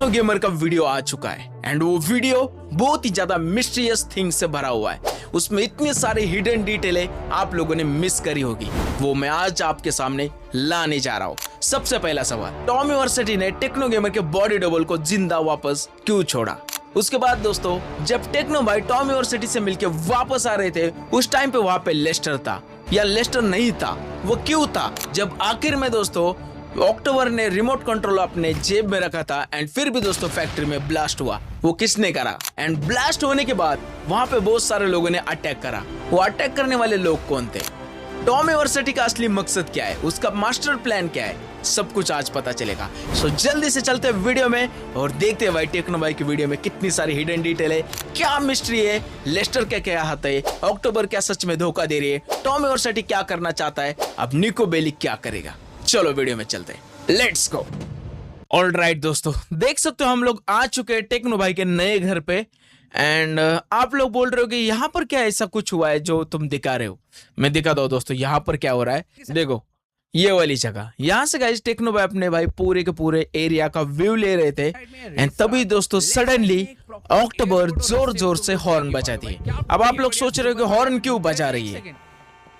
Gamer का video आ चुका है एंड वो वीडियो बहुत ही ज्यादा मिस्टीरियस थिंग से भरा हुआ है। उसमें इतनी सारी हिडन डिटेलें आप लोगों ने मिस करी होगी, वो मैं आज आपके सामने लाने जा रहा हूँ। सबसे पहला सवाल, टॉमी वर्सेटी ने टेक्नो गेमर के बॉडी डबल को जिंदा वापस क्यों छोड़ा? उसके बाद दोस्तों, जब टेक्नो भाई टॉमी वर्सेटी से मिलके वापस आ रहे थे, उस टाइम पे वहां पे लेस्टर था या लेस्टर नहीं था? वो क्यों था? जब आखिर में दोस्तों अक्टूबर ने रिमोट कंट्रोल अपने जेब में रखा था एंड फिर भी दोस्तों फैक्ट्री में ब्लास्ट हुआ, वो किसने करा? एंड ब्लास्ट होने के बाद वहां पे बहुत सारे लोगों ने अटैक करा। वो अटैक करने वाले लोग कौन थे? टॉमी वर्सेटी का असली मकसद क्या है? उसका मास्टर प्लान क्या है? सब कुछ आज पता चलेगा। सो जल्दी से चलते हैं वीडियो में और देखते हैं भाई टेक्नो भाई की वीडियो में कितनी सारी हिडन डिटेल है, क्या मिस्ट्री है, लेस्टर क्या हाथ है, अक्टूबर क्या सच में धोखा दे रही है, टॉमी वर्सेटी क्या करना चाहता है, अब निको बेली क्या करेगा। चलो वीडियो में चलते हैं, लेट्स गो। ऑलराइट दोस्तों, देख सकते हो हम लोग आ चुके हैं टेक्नो भाई के नए घर पे एंड आप लोग बोल रहे हो कि यहाँ पर क्या ऐसा कुछ हुआ है जो तुम दिखा रहे हो? मैं दिखाता हूँ दोस्तों यहाँ पर क्या हो रहा है। देखो ये वाली जगह, यहाँ से गाइस टेक्नो भाई अपने भाई पूरे के पूरे एरिया का व्यू ले रहे थे एंड तभी दोस्तों सडनली अक्टूबर जोर जोर से हॉर्न बजाती है। अब आप लोग सोच रहे हो कि हॉर्न क्यों बजा रही है?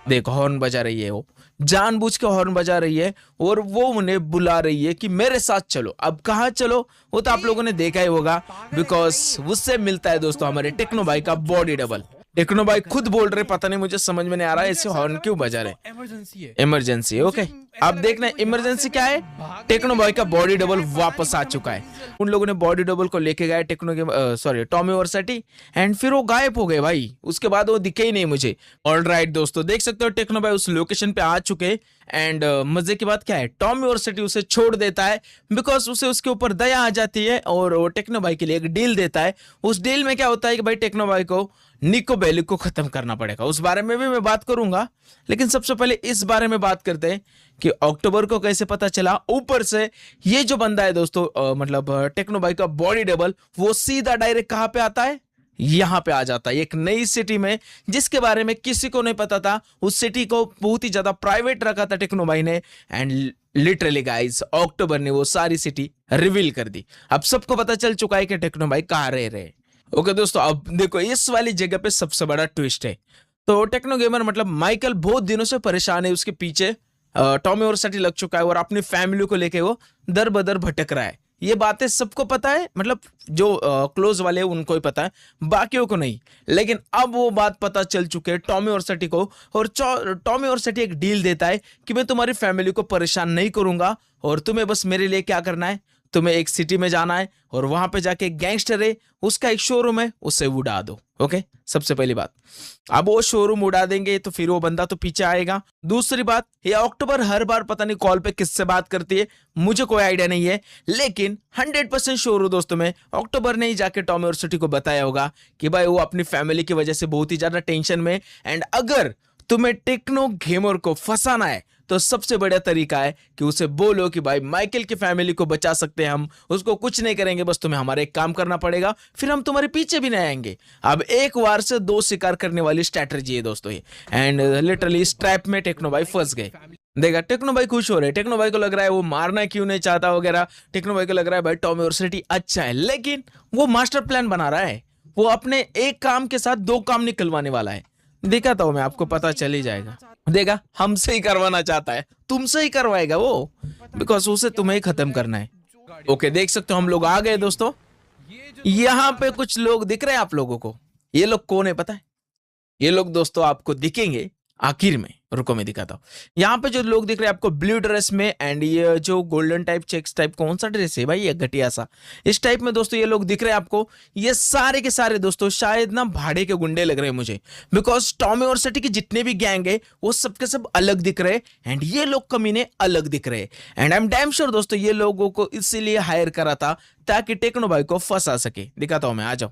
देखो हॉर्न बजा रही है, वो जानबूझ के हॉर्न बजा रही है और वो उन्हें बुला रही है कि मेरे साथ चलो। अब कहाँ चलो वो तो आप लोगों ने देखा ही होगा, बिकॉज उससे मिलता है दोस्तों हमारे टेक्नो भाई का बॉडी डबल। टेक्नो भाई खुद बोल रहे, पता नहीं मुझे समझ में नहीं आ रहा है ऐसे हॉर्न क्यों बजा रहे। इमरजेंसी है, ओके। अब देखना इमरजेंसी क्या है। टेक्नो भाई का बॉडी डबल वापस आ चुका है। उन लोगों ने बॉडी डबल को लेके गए टेक्नो के सॉरी टॉमी वर्सेटी एंड फिर वो गायब हो गए भाई। उसके बाद वो दिखे ही नहीं मुझे। ऑलराइट दोस्तों, देख सकते हो टेक्नो भाई उस लोकेशन पे आ चुके एंड मजे की बात क्या है, टॉमी वर्सेटी उसे छोड़ देता है बिकॉज उसे उसके ऊपर दया आ जाती है और वो टेक्नो भाई के लिए एक डील देता है। उस डील में क्या होता है कि भाई टेक्नो भाई को निको बेली को खत्म करना पड़ेगा। उस बारे में भी मैं बात करूंगा, लेकिन सबसे पहले इस बारे में बात करते हैं कि अक्टूबर को कैसे पता चला। ऊपर से ये जो बंदा है दोस्तों मतलब टेक्नो भाई का बॉडी डबल, वो सीधा डायरेक्ट कहां पे आता है? यहां पे आ जाता है एक नई सिटी में जिसके बारे में किसी को नहीं पता था। उस सिटी को बहुत ही ज्यादा प्राइवेट रखा था टेक्नो भाई ने एंड लिटरली गाइस अक्टूबर ने वो सारी सिटी रिवील कर दी। अब सबको पता चल चुका है कि टेक्नो भाई कहां रह रहे। ओके दोस्तों, अब देखो इस वाली जगह पे सबसे बड़ा ट्विस्ट है। तो टेक्नो गेमर मतलब माइकल बहुत दिनों से परेशान है, उसके पीछे टॉमी वर्सेटी लग चुका है और अपनी फैमिली को लेके वो दर बदर भटक रहा है। ये बातें सबको पता है, मतलब जो क्लोज वाले हैं उनको ही पता है, बाकियों को नहीं। लेकिन अब वो बात पता चल चुके हैं टॉमी वर्सेटी को और टॉमी वर्सेटी एक डील देता है कि मैं तुम्हारी फैमिली को परेशान नहीं करूंगा और तुम्हें बस मेरे लिए क्या करना है, तुम्हें एक सिटी में जाना है और वहां पे जाके एक गैंगस्टर है, उसका एक शोरूम है, उसे उड़ा दो। ओके, सबसे पहली बात। अब वो शोरूम उड़ा देंगे तो फिर वो बंदा तो पीछे आएगा। दूसरी बात, ये अक्टूबर हर बार पता नहीं कॉल पे किससे बात करती है, मुझे कोई आइडिया नहीं है, लेकिन 100% श्योर हूं दोस्तों मैं, अक्टूबर ने ही जाके टॉमी वर्सेटी को बताया होगा कि भाई वो अपनी फैमिली की वजह से बहुत ही ज्यादा टेंशन में एंड अगर तुम्हें टेक्नो गेमर को फंसाना है तो सबसे बड़ा तरीका है कि उसे बोलो कि भाई माइकल की फैमिली को बचा सकते हैं हम, उसको कुछ नहीं करेंगे, बस तुम्हें हमारा एक काम करना पड़ेगा, फिर हम तुम्हारे पीछे भी नहीं आएंगे। अब एक वार से दो शिकार करने वाली स्ट्रैटेजी है दोस्तों ये एंड लिटरली इस ट्रैप में टेक्नो भाई फंस गए। देखा टेक्नो भाई खुश हो रहे, टेक्नो भाई को लग रहा है वो मारना क्यों नहीं चाहता वगैरह। टेक्नो भाई को लग रहा है भाई टॉमी वर्सेटी अच्छा है, लेकिन वो मास्टर प्लान बना रहा है, वो अपने एक काम के साथ दो काम निकलवाने वाला है। दिखाता हूं मैं आपको, पता चल ही जाएगा। देखा, हमसे ही करवाना चाहता है, तुमसे ही करवाएगा वो, बिकॉज उसे तुम्हें ही खत्म करना है। ओके, देख सकते हो हम लोग आ गए दोस्तों। यहाँ पे कुछ लोग दिख रहे हैं आप लोगों को, ये लोग कौन है पता है? ये लोग दोस्तों आपको दिखेंगे आखिर में, रुको मैं दिखाता हूँ। यहाँ पे जो लोग दिख रहे हैं आपको ब्लू ड्रेस में एंड ये जो गोल्डन टाइप चेक्स टाइप, कौन सा ड्रेस है भाई ये घटिया सा, इस टाइप में दोस्तों ये लोग दिख रहे हैं आपको। ये सारे के सारे दोस्तों शायद ना भाड़े के गुंडे लग रहे हैं मुझे, बिकॉज टॉमी वर्सेटी के जितने भी गैंग है वो सबके सब अलग दिख रहे हैं एंड ये लोग कमीने अलग दिख रहे हैं and I am damn sure दोस्तों ये लोगों को इसीलिए हायर करा था ताकि टेक्नो भाई को फंसा सके। दिखाता हूं मैं, आ जाओ।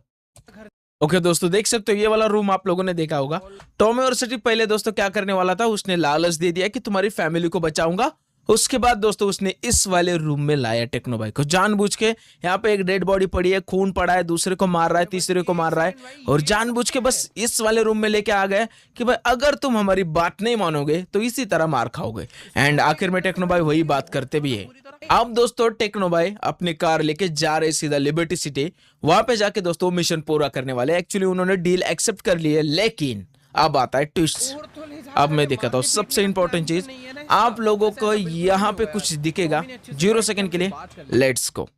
ओके दोस्तों, देख सकते हो ये वाला रूम आप लोगों ने देखा होगा। टॉमी वर्सेटी पहले दोस्तों क्या करने वाला था, उसने लालच दे दिया कि तुम्हारी फैमिली को बचाऊंगा उसके बाद दोस्तों उसने इस वाले रूम में लाया टेक्नो भाई को जानबूझ के। यहाँ पे एक डेड बॉडी पड़ी है, खून पड़ा है, दूसरे को मार रहा है, तीसरे को मार रहा है, और जानबूझ के बस इस वाले रूम में लेके आ गए कि भाई अगर तुम हमारी बात नहीं मानोगे तो इसी तरह मार खाओगे। एंड आखिर में टेक्नो भाई वही बात करते भी है। अब दोस्तों टेक्नो भाई अपनी कार लेके जा रहे सीधा लिबर्टी सिटी। वहां पे जाके दोस्तों मिशन पूरा करने वाले। एक्चुअली उन्होंने डील एक्सेप्ट कर ली है, लेकिन अब आता है ट्विस्ट। अब मैं दिखाता हूँ सबसे इंपॉर्टेंट चीज, आप लोगों को यहाँ पे कुछ दिखेगा 0 सेकंड के लिए। Let's go.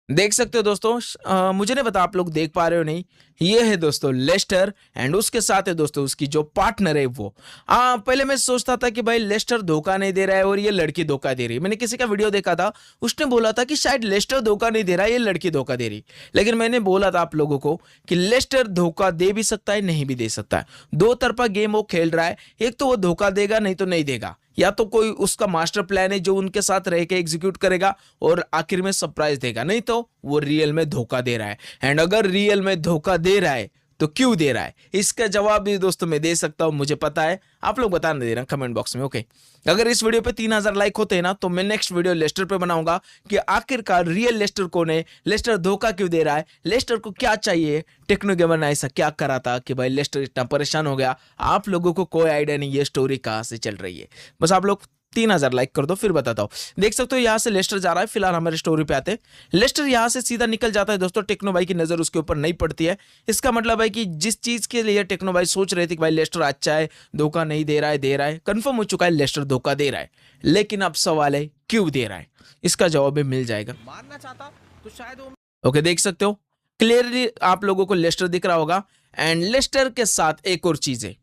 देख सकते हो दोस्तों, मुझे नहीं पता आप लोग देख पा रहे हो नहीं, ये है दोस्तों लेस्टर एंड उसके साथ है दोस्तों उसकी जो पार्टनर है वो। पहले मैं सोचता था कि भाई लेस्टर धोखा नहीं दे रहा है और ये लड़की धोखा दे रही है। मैंने किसी का वीडियो देखा था, उसने बोला था कि शायद लेस्टर धोखा नहीं दे रहा है, ये लड़की धोखा दे रही। लेकिन मैंने बोला था आप लोगों को कि लेस्टर धोखा दे भी सकता है, नहीं भी दे सकता है। दो तरफा गेम वो खेल रहा है, एक तो वो धोखा देगा नहीं तो नहीं देगा, या तो कोई उसका मास्टर प्लान है जो उनके साथ रह के एग्जीक्यूट करेगा और आखिर में सरप्राइज देगा, नहीं तो वो रियल में धोखा दे रहा है। एंड अगर रियल में धोखा दे रहा है तो क्यों दे रहा है, इसका जवाब भी दोस्तों मैं दे सकता हूं, मुझे पता है। आप लोग बता देना कमेंट बॉक्स में, ओके। अगर इस वीडियो पे 3000 लाइक होते हैं ना तो मैं नेक्स्ट वीडियो लेस्टर पे बनाऊंगा कि आखिरकार रियल लेस्टर कौन है, लेस्टर धोखा क्यों दे रहा है, लेस्टर को क्या चाहिए, टेक्नो गेमर ने ऐसा क्या करा था कि भाई लेस्टर इतना परेशान हो गया। आप लोगों को कोई आइडिया नहीं ये स्टोरी कहां से चल रही है, बस आप लोग 3000 लाइक कर दो फिर बताता हूं। देख सकते हो यहां से लेस्टर जा रहा है। फिलहाल हमारे स्टोरी पे आते हैं। लेस्टर यहां से सीधा निकल जाता है दोस्तों, टेक्नो भाई की नजर उसके ऊपर नहीं पड़ती है। इसका मतलब है कि जिस चीज के लिए टेक्नो भाई सोच रहे थे कि भाई लेस्टर अच्छा है, धोखा नहीं दे रहा है, दे रहा है, कंफर्म हो चुका है लेस्टर धोखा दे रहा है। लेकिन अब सवाल है क्यों दे रहा है, इसका जवाब भी मिल जाएगा। मारना चाहता तो शायद वो ओके, देख सकते हो क्लियरली आप लोगों को लेस्टर दिख रहा होगा। एंड लेस्टर के साथ एक और चीज है,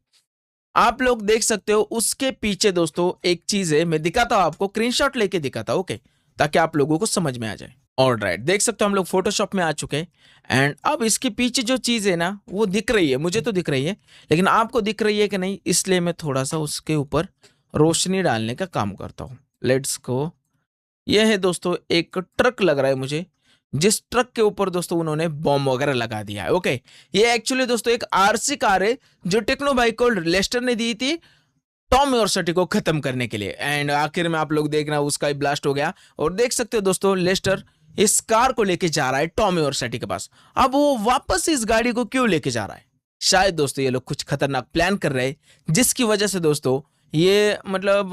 आप लोग देख सकते हो उसके पीछे दोस्तों एक चीज है, मैं दिखाता हूं आपको, स्क्रीनशॉट लेके दिखाता हूं, ओके, ताकि आप लोगों को समझ में आ जाए। ऑलराइट, देख सकते हो हम लोग फोटोशॉप में आ चुके हैं। एंड अब इसके पीछे जो चीज है ना वो दिख रही है, मुझे तो दिख रही है, लेकिन आपको दिख रही है कि नहीं, इसलिए मैं थोड़ा सा उसके ऊपर रोशनी डालने का काम करता हूँ। Let's go. यह है दोस्तों एक ट्रक लग रहा है मुझे, जिस ट्रक के ऊपर दोस्तों उन्होंने बॉम्ब वगैरह लगा दिया है, ओके। ये एक्चुअली दोस्तों एक आरसी कार है जो टेक्नो भाई को लेस्टर ने दी थी टॉम यॉर्सटी को खत्म करने के लिए। एंड आखिर में आप लोग देखना उसका ही ब्लास्ट हो गया। और देख सकते हो दोस्तों लेस्टर इस कार को लेके जा रहा है टॉम यॉर्सटी के पास। अब वो वापस इस गाड़ी को क्यों लेके जा रहा है, शायद दोस्तों ये लोग कुछ खतरनाक प्लान कर रहे हैं, जिसकी वजह से दोस्तों ये मतलब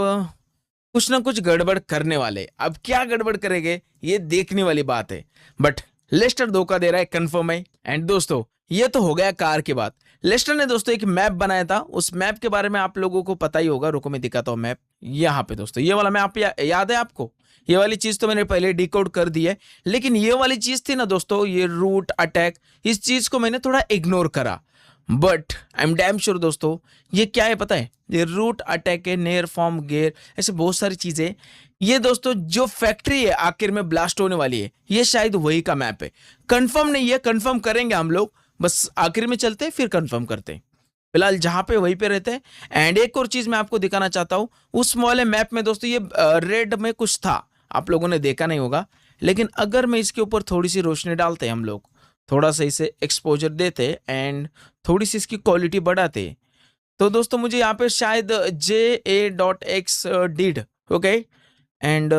कुछ ना कुछ गड़बड़ करने वाले। अब क्या गड़बड़ करेंगे ये देखने वाली बात है, बट लेस्टर धोखा दे रहा है कंफर्म है। एंड दोस्तों ये तो हो गया कार की बात। लेस्टर ने दोस्तों एक मैप बनाया था, उस मैप के बारे में आप लोगों को पता ही होगा। रुको मैं दिखाता हूँ मैप। यहाँ पे दोस्तों ये वाला मैप याद है आपको, ये वाली चीज तो मैंने पहले डिकोड कर दी है, लेकिन ये वाली चीज थी ना दोस्तों, ये रूट अटैक, इस चीज को मैंने थोड़ा इग्नोर करा। But I am damn sure दोस्तों ये क्या है पता है, ये रूट अटैक है, नेयर फॉर्म गेयर, ऐसे बहुत सारी चीजें। ये दोस्तों जो फैक्ट्री है आखिर में ब्लास्ट होने वाली है, ये शायद वही का मैप है। कंफर्म नहीं है, कंफर्म करेंगे हम लोग, बस आखिर में चलते हैं फिर कंफर्म करते हैं। फिलहाल जहां पे वहीं पे रहते हैं। एंड एक और चीज मैं आपको दिखाना चाहता हूं, उस वाले मैप में दोस्तों ये रेड में कुछ था, आप लोगों ने देखा नहीं होगा, लेकिन अगर मैं इसके ऊपर थोड़ी सी रोशनी डालते हैं हम लोग, थोड़ा सा इसे एक्सपोजर देते एंड थोड़ी सी इसकी क्वालिटी बढ़ाते, तो दोस्तों मुझे यहाँ पे शायद JA.X did, okay, and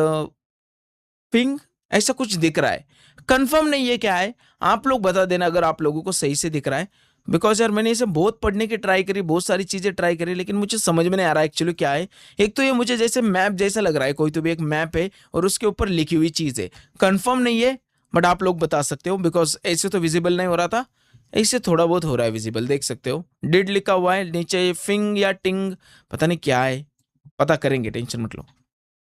ping ऐसा कुछ दिख रहा है। कंफर्म नहीं है क्या है, आप लोग बता देना अगर आप लोगों को सही से दिख रहा है। बिकॉज यार मैंने इसे बहुत पढ़ने की ट्राई करी, बहुत सारी चीजें ट्राई करी, लेकिन मुझे समझ में नहीं आ रहा एक्चुअली क्या है। एक तो ये मुझे जैसे मैप जैसा लग रहा है, कोई तो भी एक मैप है और उसके ऊपर लिखी हुई चीज है। कंफर्म नहीं है बट आप लोग बता सकते हो, बिकॉज ऐसे तो विजिबल नहीं हो रहा था, ऐसे थोड़ा बहुत हो रहा है विजिबल, देख सकते हो। डिड लिखा हुआ है नीचे, फिंग या टिंग पता नहीं क्या है, पता करेंगे, टेंशन मत लो।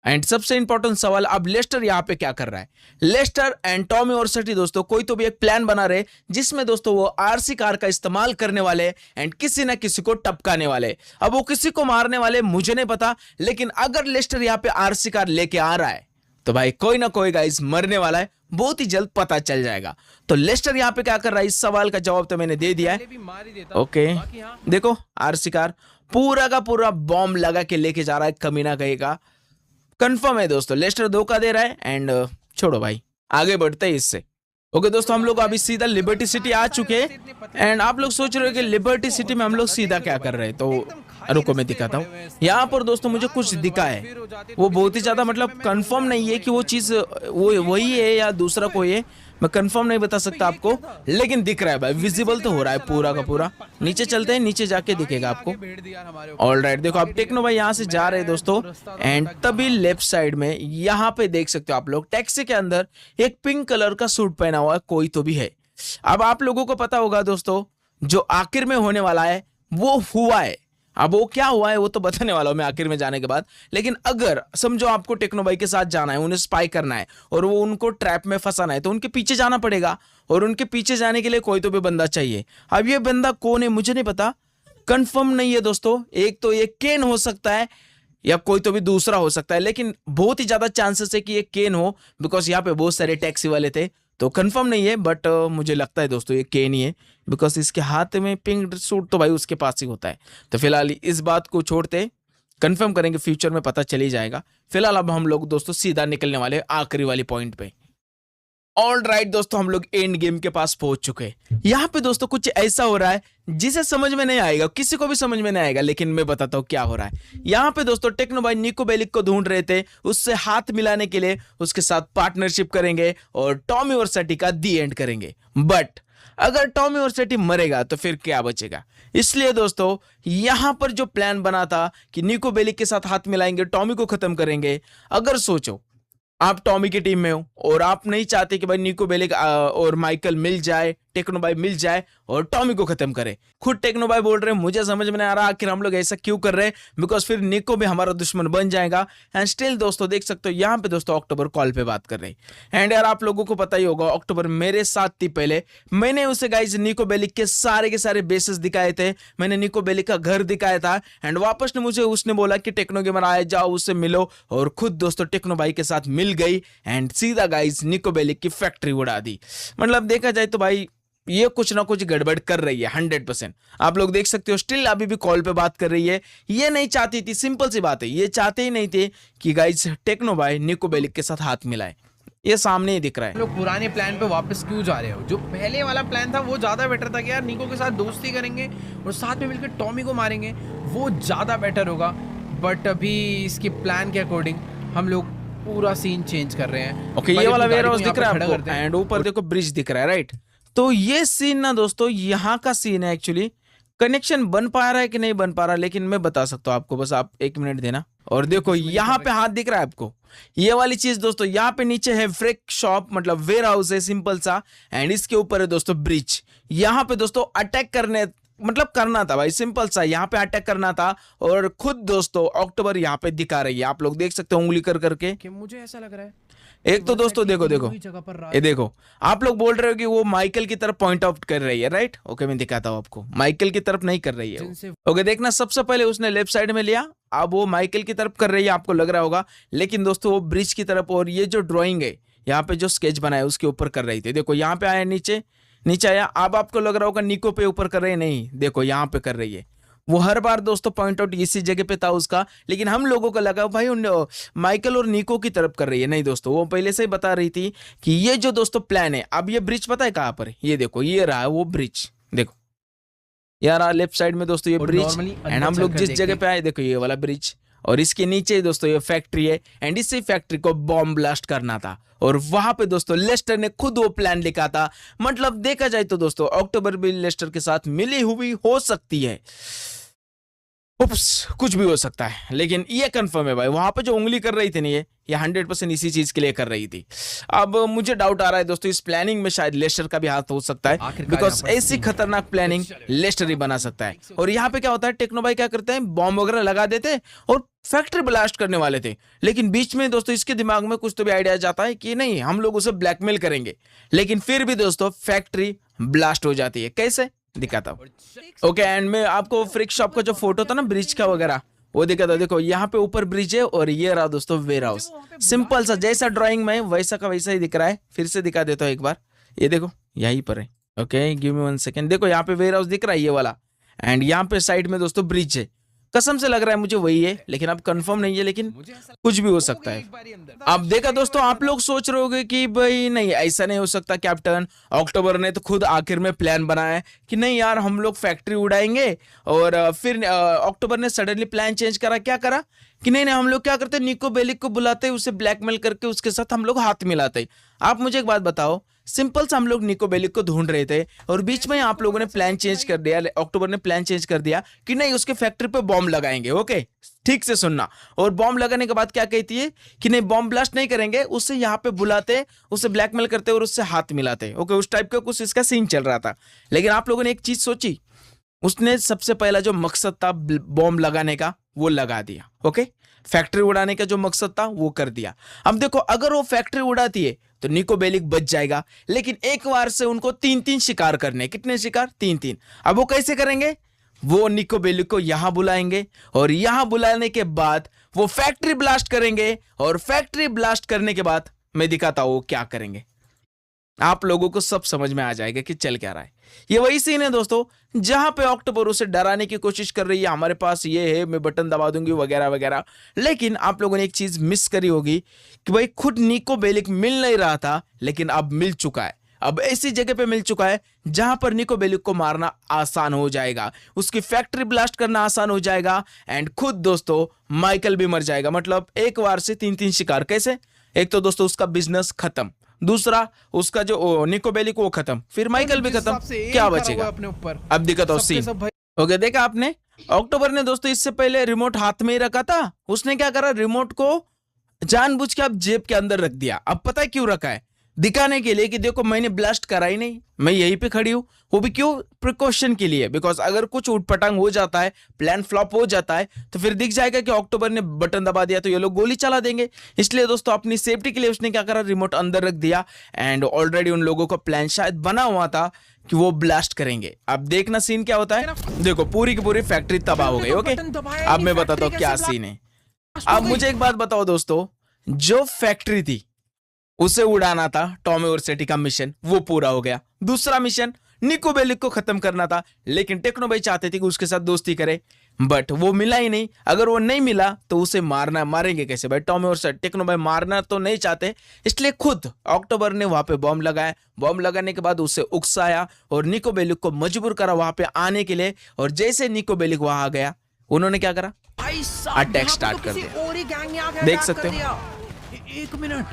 एंड सबसे इंपॉर्टेंट सवाल, अब लेस्टर यहाँ पे क्या कर रहा है। लेस्टर एंड टॉम यॉर्सटी दोस्तों कोई तो भी एक प्लान बना रहे, जिसमें दोस्तों वो आरसी कार का इस्तेमाल करने वाले एंड किसी ना किसी को टपकाने वाले। अब वो किसी को मारने वाले मुझे नहीं पता, लेकिन अगर लेस्टर यहाँ पे आरसी कार लेके आ रहा है तो भाई कोई ना कोई गाइस मरने वाला है, बहुत ही जल्द पता चल जाएगा। तो लेस्टर यहाँ पे क्या कर रहा है, इस सवाल का जवाब तो मैंने दे दिया है। ओके देखो आरसी कार पूरा का पूरा बॉम्ब लगा के लेके जा रहा है, कमीना कहेगा। कंफर्म है दोस्तों लेस्टर धोखा दे रहा है। एंड छोड़ो भाई आगे बढ़ते हैं इससे। ओके दोस्तों हम लोग अभी सीधा लिबर्टी सिटी आ चुके हैं। एंड आप लोग सोच रहे हो कि लिबर्टी सिटी में हम लोग सीधा क्या कर रहे हैं, तो रुको मैं दिखाता हूँ। यहाँ पर दोस्तों मुझे कुछ दिखा है, वो बहुत ही ज्यादा मतलब कंफर्म नहीं है कि वो चीज वो वही है या दूसरा कोई है, मैं कंफर्म नहीं बता सकता आपको, लेकिन दिख रहा है भाई, विजिबल तो हो रहा है पूरा का पूरा। नीचे चलते हैं, नीचे जाके दिखेगा आपको। ऑलराइट, देखो आप टेक्नो भाई यहाँ से जा रहे हैं दोस्तों, एंड तभी लेफ्ट साइड में यहाँ पे देख सकते हो आप लोग, टैक्सी के अंदर एक पिंक कलर का सूट पहना हुआ कोई तो भी है। अब आप लोगों को पता होगा दोस्तों, जो आखिर में होने वाला है वो हुआ है। अब वो क्या हुआ है वो तो बताने वाला हूं मैं आखिर में जाने के बाद। लेकिन अगर समझो आपको टेक्नो भाई के साथ जाना है, उन्हें स्पाई करना है और वो उनको ट्रैप में फंसाना है, तो उनके पीछे जाना पड़ेगा, और उनके पीछे जाने के लिए कोई तो भी बंदा चाहिए। अब ये बंदा कौन है मुझे नहीं पता, कंफर्म नहीं है दोस्तों। एक तो ये केन हो सकता है या कोई तो भी दूसरा हो सकता है, लेकिन बहुत ही ज्यादा चांसेस है कि ये केन हो, बिकॉज यहाँ पे बहुत सारे टैक्सी वाले थे, तो कंफर्म नहीं है, बट मुझे लगता है दोस्तों ये केन ही है, बिकॉज इसके हाथ में पिंक सूट तो भाई उसके पास ही होता है। तो फिलहाल इस बात को छोड़ते, कंफर्म करेंगे, फ्यूचर में पता चल ही जाएगा। फिलहाल अब हम लोग दोस्तों सीधा निकलने वाले आखिरी वाली पॉइंट पे। ऑल राइट दोस्तों, हम लोग एंड गेम के पास पहुंच चुके हैं। यहाँ पे दोस्तों कुछ ऐसा हो रहा है जिसे समझ में नहीं आएगा, किसी को भी समझ में नहीं आएगा, लेकिन मैं बताता हूँ क्या हो रहा है। यहाँ पे दोस्तों टेक्नो भाई निको बेलिक को ढूंढ रहे थे, उससे हाथ मिलाने के लिए, उसके साथ पार्टनरशिप करेंगे और टॉमी और सटी का दी एंड करेंगे। बट अगर टॉमी और सटी मरेगा तो फिर क्या बचेगा। इसलिए दोस्तों यहां पर जो प्लान बना था कि निको बेलिक के साथ हाथ मिलाएंगे, टॉमी को खत्म करेंगे। अगर सोचो आप टॉमी की टीम में हो और आप नहीं चाहते कि भाई निको बेलिक और माइकल मिल जाए, टेक्नो भाई मिल जाए और टॉमी को खत्म करे। खुद टेक्नो भाई बोल रहे हैं मुझे समझ में नहीं आ रहा आखिर हम लोग ऐसा क्यों कर रहे हैं, बिकॉज फिर निको भी हमारा दुश्मन बन जाएगा। एंड स्टिल दोस्तों देख सकते हो यहाँ पे दोस्तों अक्टूबर कॉल पे बात कर रहे हैं। एंड यार आप लोगों को पता ही होगा अक्टूबर मेरे साथ थी पहले, मैंने उसे गाइस निको बेलिक के सारे बेसिस दिखाए थे, मैंने निको बेलिक का घर दिखाया था। एंड वापस ने मुझे उसने बोला कि टेक्नो गेमर आए, जाओ उससे मिलो, और खुद दोस्तों टेक्नो भाई के साथ मिल गई एंड सीधा गाइस निको बेलिक की फैक्ट्री उड़ा दी। मतलब देखा जाए तो भाई ये कुछ ना कुछ गड़बड़ कर रही है 100%। आप लोग देख सकते हो स्टिल अभी भी कॉल पे बात कर रही है। ये नहीं चाहती थी, सिंपल सी बात है, ये चाहते ही नहीं थे कि गाइस टेक्नो भाई निको बेलिक के साथ हाथ मिलाए। ये सामने ही दिख रहा है। लोग पुराने प्लान पे वापस क्यों जा रहे हो? जो पहले वाला प्लान था वो ज्यादा बेटर था कि यार निको के साथ दोस्ती करेंगे और साथ में मिलकर टॉमी को मारेंगे, वो ज्यादा बेटर होगा। बट अभी इसके प्लान के अकॉर्डिंग हम लोग पूरा सीन चेंज कर रहे हैं। ओके, ये वाला वेयर हाउस दिख रहा है आपको एंड ऊपर देखो ब्रिज दिख रहा है, राइट। तो ये सीन ना दोस्तों यहाँ का सीन है एक्चुअली। कनेक्शन बन पा रहा है कि नहीं बन पा रहा, लेकिन मैं बता सकता हूँ आपको, बस आप 1 मिनट देना। और देखो यहाँ पे हाथ दिख रहा है आपको, ये वाली चीज दोस्तों, यहाँ पे नीचे है फ्रेक शॉप, मतलब वेयर हाउस है सिंपल सा, एंड इसके ऊपर है दोस्तों ब्रिज। यहाँ पे दोस्तों अटैक करने मतलब करना था भाई, सिंपल सा यहाँ पे अटैक करना था। और खुद दोस्तों अक्टूबर यहाँ पे दिखा रही है, आप लोग देख सकते हो उंगली कर करके। कि मुझे ऐसा लग रहा है एक तो दोस्तों देखो ये देखो, आप लोग बोल रहे हो कि वो माइकल की तरफ पॉइंट आउट कर रही है, राइट। ओके मैं दिखाता हूँ आपको, माइकल की तरफ नहीं कर रही है। ओके देखना, सबसे पहले उसने लेफ्ट साइड में लिया, अब वो माइकल की तरफ कर रही है, आपको लग रहा होगा, लेकिन दोस्तों वो ब्रिज की तरफ, और ये जो ड्रॉइंग है यहाँ पे जो स्केच बनाया उसके ऊपर कर रही थी। देखो यहाँ पे आया, नीचे आया, अब आपको लग रहा होगा निको पे ऊपर कर रही है, नहीं देखो यहाँ पे कर रही है। वो हर बार दोस्तों पॉइंट आउट इसी जगह पे था उसका, लेकिन हम लोगों को लगा भाई उन माइकल और निको की तरफ कर रही है। नहीं दोस्तों, वो पहले से ही बता रही थी कि ये जो दोस्तों प्लान है। अब ये ब्रिज पता है कहाँ पर है, ये देखो ये रहा है वो ब्रिज, देखो यार लेफ्ट साइड में दोस्तों ये ब्रिज, एंड हम लोग जिस जगह पे आए देखो ये वाला ब्रिज, और इसके नीचे दोस्तों ये फैक्ट्री है, एंड इसी फैक्ट्री को बॉम्ब ब्लास्ट करना था। और वहां पे दोस्तों लेस्टर ने खुद वो प्लान लिखा था। मतलब देखा जाए तो दोस्तों अक्टूबर भी लेस्टर के साथ मिली हुई हो सकती है, कुछ भी हो सकता है, लेकिन ये कंफर्म है भाई, वहां पे जो उंगली कर रही थी ना ये 100% इसी चीज के लिए कर रही थी। अब मुझे डाउट आ रहा है दोस्तों इस प्लानिंग में शायद लेस्टर का भी हाथ हो सकता है, बिकॉज ऐसी खतरनाक प्लानिंग लेस्टर ही बना सकता है। और यहाँ पे क्या होता है, टेक्नो भाई क्या करते हैं, बॉम्ब वगैरह लगा देते और फैक्ट्री ब्लास्ट करने वाले थे, लेकिन बीच में दोस्तों इसके दिमाग में कुछ तो भी आइडिया जाता है कि नहीं हम लोग उसे ब्लैकमेल करेंगे, लेकिन फिर भी दोस्तों फैक्ट्री ब्लास्ट हो जाती है। कैसे दिखाता हूँ। ओके एंड मैं आपको फ्रिक शॉप का जो फोटो था ना ब्रिज का वगैरह वो दिखाता, देखो यहाँ पे ऊपर ब्रिज है और ये रहा दोस्तों वेयर हाउस, सिंपल सा जैसा ड्राइंग में वैसा का वैसा ही दिख रहा है। फिर से दिखा देता हूँ एक बार, ये देखो यहीं पर है। ओके गिव मी 1 सेकेंड, देखो यहाँ पे वेयर हाउस दिख रहा है ये वाला, एंड यहाँ पे साइड में दोस्तों ब्रिज है। कसम से लग रहा है मुझे वही है, लेकिन अब कंफर्म नहीं है, लेकिन मुझे ऐसा कुछ भी हो वो सकता है। एक बारी अंदर अब देखा दोस्तों, आप लोग सोच रहे होगे कि भाई नहीं ऐसा नहीं हो सकता कैप्टन, अक्टूबर ने तो खुद आखिर में प्लान बनाया है कि नहीं यार हम लोग फैक्ट्री उड़ाएंगे, और फिर अक्टूबर ने सडनली प्लान चेंज करा, क्या करा कि नहीं नहीं हम लोग क्या करते, निको बेलिक को बुलाते, उसे ब्लैकमेल करके उसके साथ हम लोग हाथ मिलाते। आप मुझे एक बात बताओ, सिंपल सा हम लोग निको बेलिक को ढूंढ रहे थे और बीच में आप लोगों ने प्लान चेंज कर दिया, अक्टूबर ने प्लान चेंज कर दिया कि नहीं उसके फैक्ट्री पे बॉम्ब लगाएंगे। ओके, ठीक से सुनना। और बॉम्ब लगाने के बाद क्या कहती है कि नहीं बॉम्ब ब्लास्ट नहीं करेंगे, उससे यहाँ पे बुलाते, उसे ब्लैकमेल करते और उससे हाथ मिलाते। ओके, उस टाइप का कुछ इसका सीन चल रहा था। लेकिन आप लोगों ने एक चीज सोची, उसने सबसे पहला जो मकसद था बॉम्ब लगाने का वो लगा दिया। ओके, फैक्ट्री उड़ाने का जो मकसद था वो कर दिया। अब देखो, अगर वो फैक्ट्री उड़ाती है तो निको बेलिक बच जाएगा, लेकिन एक बार से उनको 3-3 शिकार करने। कितने शिकार? 3-3। अब वो कैसे करेंगे? वो निको बेलिक को यहां बुलाएंगे और यहां बुलाने के बाद वो फैक्ट्री ब्लास्ट करेंगे, और फैक्ट्री ब्लास्ट करने के बाद मैं दिखाता हूं वो क्या करेंगे। आप लोगों को सब समझ में आ जाएगा कि चल क्या रहा है। ये वही सीन है दोस्तों जहां पे अक्टूबर उसे डराने की कोशिश कर रही है, हमारे पास ये है, मैं बटन दबा दूंगी वगैरह वगैरह। लेकिन आप लोगों ने एक चीज मिस करी होगी कि भाई खुद निको बेलिक मिल नहीं रहा था, लेकिन अब मिल चुका है। अब ऐसी जगह पे मिल चुका है जहां पर निको बेलिक को मारना आसान हो जाएगा, उसकी फैक्ट्री ब्लास्ट करना आसान हो जाएगा, एंड खुद दोस्तों माइकल भी मर जाएगा। मतलब एक बार से 3-3 शिकार। कैसे? एक तो दोस्तों उसका बिजनेस खत्म, दूसरा उसका जो निको बेलिक वो खत्म, फिर माइकल भी खत्म, क्या बचेगा? अपने ऊपर अब दिक्कत हो सबके सीन। सब भाई। ओके, देखा आपने, अक्टूबर ने दोस्तों इससे पहले रिमोट हाथ में ही रखा था, उसने क्या करा, रिमोट को जानबूझ के अब जेब के अंदर रख दिया। अब पता है क्यों रखा है? दिखाने के लिए कि देखो मैंने ब्लास्ट करा ही नहीं, मैं यहीं पे खड़ी हूं। वो भी क्यों? प्रिकॉशन के लिए, बिकॉज अगर कुछ उठपटांग हो जाता है, प्लान फ्लॉप हो जाता है, तो फिर दिख जाएगा कि अक्टूबर ने बटन दबा दिया तो ये लोग गोली चला देंगे। इसलिए दोस्तों अपनी सेफ्टी के लिए उसने क्या करा, रिमोट अंदर रख दिया। एंड ऑलरेडी उन लोगों का प्लान शायद बना हुआ था कि वो ब्लास्ट करेंगे। अब देखना सीन क्या होता है। देखो पूरी की पूरी फैक्ट्री तबाह हो गई। ओके, अब मैं बताता हूँ क्या सीन है। अब मुझे एक बात बताओ दोस्तों, जो फैक्ट्री थी उसे उड़ाना था, टॉमी वर्सेटी का मिशन वो पूरा हो गया। दूसरा मिशन निको बेलिक को खत्म करना था, लेकिन टेक्नो भाई चाहते थे कि उसके साथ दोस्ती करे, बट वो मिला ही नहीं। अगर वो नहीं मिला तो उसे मारेंगे कैसे भाई? टॉमी वर्सेटी टेक्नो भाई मारना तो नहीं चाहते, इसलिए खुद अक्टूबर ने वहां पे बॉम्ब लगाया। बॉम्ब लगाने के बाद उसे उकसाया और निको बेलिक को मजबूर करा वहां पे आने के लिए। और जैसे निको बेलिक वहां आ गया, उन्होंने क्या करा, अटैक स्टार्ट कर दिया। देख सकते हो एक मिनट,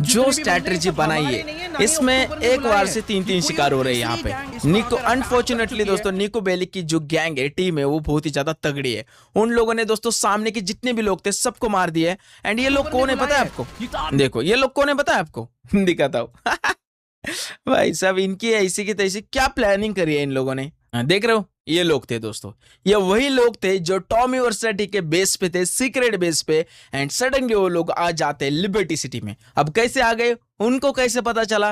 जो स्ट्रैटेजी बनाई है, इसमें एक बार से 3-3 शिकार हो रहे हैं यहाँ पे। निको अनफॉर्चुनेटली दोस्तों निको बेलिक की जो गैंग है, टीम है, वो बहुत ही ज्यादा तगड़ी है। उन लोगों ने दोस्तों सामने के जितने भी लोग थे सबको मार दिए। एंड ये लोग कौन है पता है आपको? देखो ये लोग कौन है पता है आपको? दिखाता हूँ। भाई साहब इनकी ऐसी की तैसी क्या प्लानिंग करी है इन लोगों ने, देख रहे हो? ये लोग थे दोस्तों, ये वही लोग थे जो टॉमी वर्सेटी के बेस पे थे, सीक्रेट बेस पे। एंड सडनली वो लोग आ जाते लिबर्टी सिटी में। अब कैसे आ गए, उनको कैसे पता चला?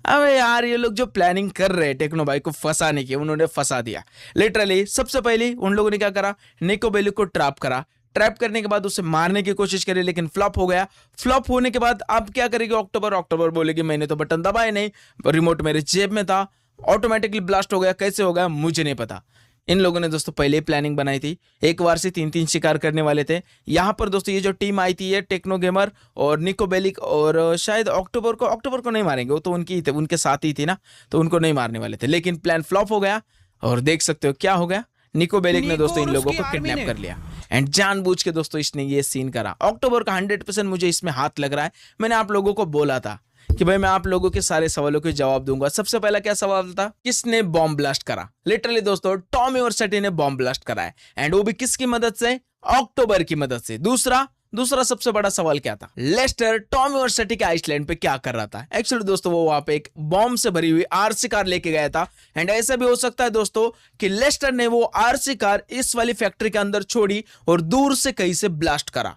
अबे यार ये लोग जो प्लानिंग कर रहे हैं टेक्नो भाई को फंसाने की, उन्होंने फंसा दिया लिटरली। सबसे पहले उन लोगों ने क्या करा, निको बेलिक को ट्रैप करा। ट्रैप करने के बाद उसे मारने की कोशिश करी, लेकिन फ्लॉप हो गया। फ्लॉप होने के बाद अब क्या करेगी अक्टूबर? अक्टूबर बोलेगी मैंने तो बटन दबाया नहीं, रिमोट मेरे जेब में था, ऑटोमेटिकली ब्लास्ट हो गया। कैसे हो गया मुझे नहीं पता। इन लोगों ने दोस्तों पहले ही प्लानिंग बनाई थी, एक बार से 3-3 शिकार करने वाले थे। यहां पर दोस्तों ये जो टीम आई थी, ये टेक्नो गेमर और निको बेलिक और शायद अक्टूबर को नहीं मारेंगे, वो तो उनकी ही थे, उनके साथ ही थी ना, तो उनको नहीं मारने वाले थे। लेकिन प्लान फ्लॉप हो गया और देख सकते हो क्या हो गया, निको बेलिक ने दोस्तों इन लोगों को किडनैप कर लिया। एंड जानबूझ के दोस्तों इसने ये सीन करा। अक्टूबर का 100% मुझे इसमें हाथ लग रहा है। मैंने आप लोगों को बोला था कि भाई मैं आप लोगों के सारे सवालों के जवाब दूंगा। सबसे पहला क्या सवाल था, किसने बॉम्ब ब्लास्ट करा? लिटरली दोस्तों टॉमी वर्सेटी ने बॉम्ब ब्लास्ट करा है, एंड वो भी किसकी मदद से? अक्टूबर की मदद से। दूसरा सबसे बड़ा सवाल क्या था, लेस्टर टॉमी वर्सेटी के आइसलैंड पे क्या कर रहा था? एक्चुअली दोस्तों वो वहां पे एक बॉम्ब से भरी हुई आरसी कार लेके गया था। एंड ऐसा भी हो सकता है दोस्तों कि लेस्टर ने वो आरसी कार इस वाली फैक्ट्री के अंदर छोड़ी और दूर से कहीं से ब्लास्ट करा।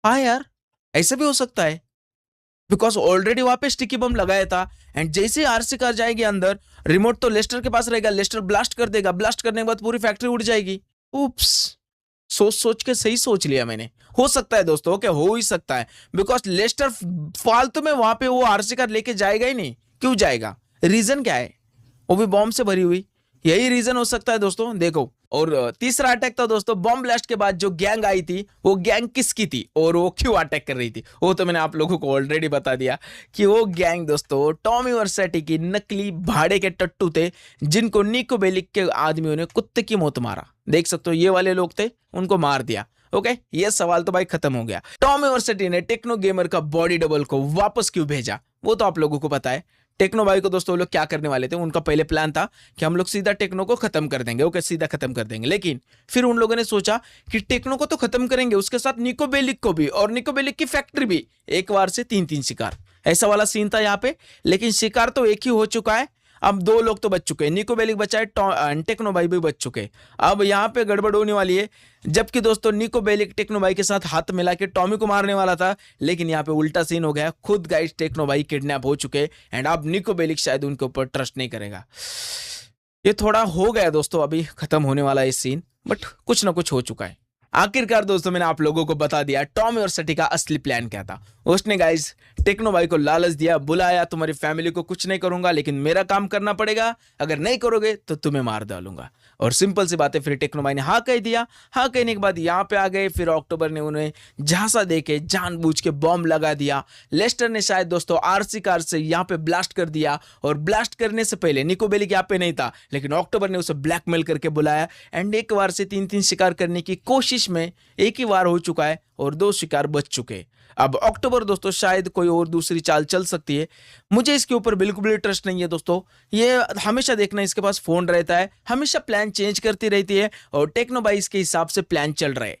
हाँ यार ऐसा भी हो सकता है, बिकॉज ऑलरेडी वहां पे स्टिकी बम लगाया था। एंड जैसे आरसी कार जाएगी अंदर, रिमोट तो लेस्टर के पास रहेगा, लेस्टर ब्लास्ट कर देगा, ब्लास्ट करने के बाद पूरी फैक्ट्री उड़ जाएगी। उप्स, सोच के सही सोच लिया मैंने। हो सकता है दोस्तों, ओके हो ही सकता है, बिकॉज लेस्टर फालतू में वहां पे वो आरसी कार लेके जाएगा ही नहीं। क्यों जाएगा? रीजन क्या है? वो भी बॉम्ब से भरी हुई, यही रीजन हो सकता है दोस्तों। देखो और तीसरा अटैक था दोस्तों बॉम्ब ब्लास्ट के बाद जो गैंग आई थी वो गैंग किसकी थी और वो क्यों अटैक कर रही थी, वो तो मैंने आप लोगों को ऑलरेडी बता दिया कि वो गैंग दोस्तों टॉमी वर्सेटी की नकली भाड़े के टट्टू थे जिनको निको बेलिक के आदमियों ने कुत्ते की मौत मारा। देख सकते हो ये वाले लोग थे, उनको मार दिया। ओके ये सवाल तो भाई खत्म हो गया। टॉमी वर्सेटी ने टेक्नो गेमर का बॉडी डबल को वापस क्यों भेजा वो तो आप लोगों को पता है। टेक्नो भाई को दोस्तों वो लोग क्या करने वाले थे, उनका पहले प्लान था कि हम लोग सीधा टेक्नो को खत्म कर देंगे। ओके सीधा खत्म कर देंगे, लेकिन फिर उन लोगों ने सोचा कि टेक्नो को तो खत्म करेंगे उसके साथ निको बेलिक को भी, और निको बेलिक की फैक्ट्री भी। एक बार से 3-3 शिकार, ऐसा वाला सीन था यहाँ पे। लेकिन शिकार तो एक ही हो चुका है, अब 2 लोग तो बच चुके हैं, निको बेलिक बचा है, टेक्नो भाई भी बच चुके हैं। अब यहाँ पे गड़बड़ होने वाली है, जबकि दोस्तों निको बेलिक टेक्नो भाई के साथ हाथ मिला के टॉमी को मारने वाला था, लेकिन यहाँ पे उल्टा सीन हो गया। खुद गाइस टेक्नो भाई किडनैप हो चुके एंड अब निको बेलिक शायद उनके ऊपर ट्रस्ट नहीं करेगा। ये थोड़ा हो गया दोस्तों, अभी खत्म होने वाला है सीन, बट कुछ ना कुछ हो चुका है। आखिरकार दोस्तों मैंने आप लोगों को बता दिया टॉमी वर्सेटी का असली प्लान क्या था। उसने गाइस टेक्नो भाई को लालच दिया, बुलाया, तुम्हारी फैमिली को कुछ नहीं करूंगा लेकिन मेरा काम करना पड़ेगा, अगर नहीं करोगे तो तुम्हें मार डालूंगा। और सिंपल सी बात है, फिर टेक्नो भाई ने हाँ कह दिया। हाँ कहने के बाद यहाँ पे आ गए। फिर अक्टूबर ने उन्हें झांसा देके जानबूझ के बॉम्ब लगा दिया। लेस्टर ने शायद दोस्तों आरसी कार से यहाँ पे ब्लास्ट कर दिया, और ब्लास्ट करने से पहले निको बेलिक यहाँ पे नहीं था, लेकिन अक्टूबर ने उसे ब्लैकमेल करके बुलाया एंड एक बार से 3-3 शिकार करने की कोशिश में एक ही बार हो चुका है और 2 शिकार बच चुके। अब अक्टूबर दोस्तों शायद कोई और दूसरी चाल चल सकती है, मुझे इसके ऊपर बिल्कुल भी ट्रस्ट नहीं है दोस्तों। ये हमेशा देखना इसके पास फोन रहता है, हमेशा प्लान चेंज करती रहती है और टेक्नो बाई इसके हिसाब से प्लान चल रहा है।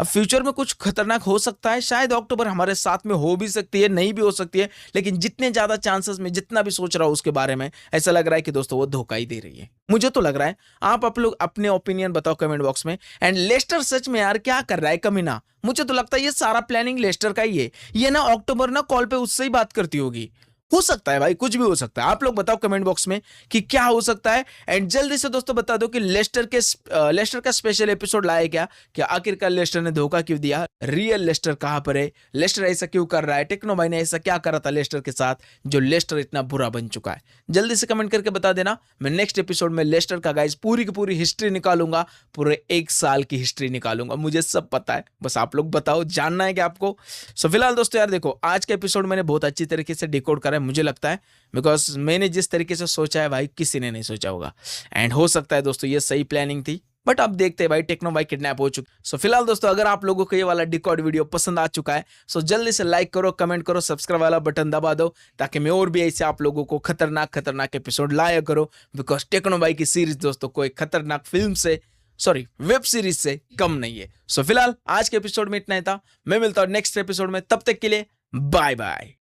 अब फ्यूचर में कुछ खतरनाक हो सकता है, शायद अक्टूबर हमारे साथ में हो भी सकती है, नहीं भी हो सकती है, लेकिन जितने ज्यादा चांसेस में जितना भी सोच रहा हूं उसके बारे में ऐसा लग रहा है कि दोस्तों वो धोखा ही दे रही है। मुझे तो लग रहा है, आप लोग अपने ओपिनियन बताओ कमेंट बॉक्स में। एंड लेस्टर सच में यार क्या कर रहा है कमीना, मुझे तो लगता है ये सारा प्लानिंग लेस्टर का ही है। ये ना अक्टूबर ना कॉल पे उससे ही बात करती होगी, हो सकता है भाई, कुछ भी हो सकता है। आप लोग बताओ कमेंट बॉक्स में कि क्या हो सकता है। एंड जल्दी से दोस्तों बता दो कि लेस्टर का स्पेशल एपिसोड लाए क्या आखिरकार लेस्टर ने धोखा क्यों दिया, रियल लेस्टर कहां पर है, लेस्टर ऐसा क्यों कर रहा है, टेक्नो भाई ने ऐसा क्या करा था लेस्टर के साथ जो लेस्टर इतना बुरा बन चुका है। जल्दी से कमेंट करके बता देना। मैं नेक्स्ट एपिसोड में लेस्टर का गाइस पूरी की पूरी हिस्ट्री निकालूंगा, पूरे 1 साल की हिस्ट्री निकालूंगा, मुझे सब पता है, बस आप लोग बताओ जानना है कि आपको। सो फिलहाल दोस्तों यार देखो, आज का एपिसोड मैंने बहुत अच्छी तरीके से डिकोड करा है मुझे लगता है, बिकॉज मैंने जिस तरीके से सोचा है भाई किसी ने नहीं सोचा होगा। एंड हो सकता है दोस्तों ये सही प्लानिंग थी, बट अब देखते हैं भाई टेक्नो भाई किडनैप हो चुके। सो फिलहाल दोस्तों अगर आप लोगों को ये वाला डिकोड वीडियो पसंद आ चुका है सो जल्दी से लाइक करो, कमेंट करो, सब्सक्राइब वाला बटन दबा दो, ताकि मैं और भी ऐसे आप लोगों को खतरनाक एपिसोड लाया करो। बिकॉज टेक्नो भाई की सीरीज दोस्तों कोई खतरनाक फिल्म से वेब सीरीज से कम नहीं है। सो फिलहाल आज के एपिसोड में इतना ही था, मैं मिलता हूं नेक्स्ट एपिसोड में, तब तक के लिए बाय बाय।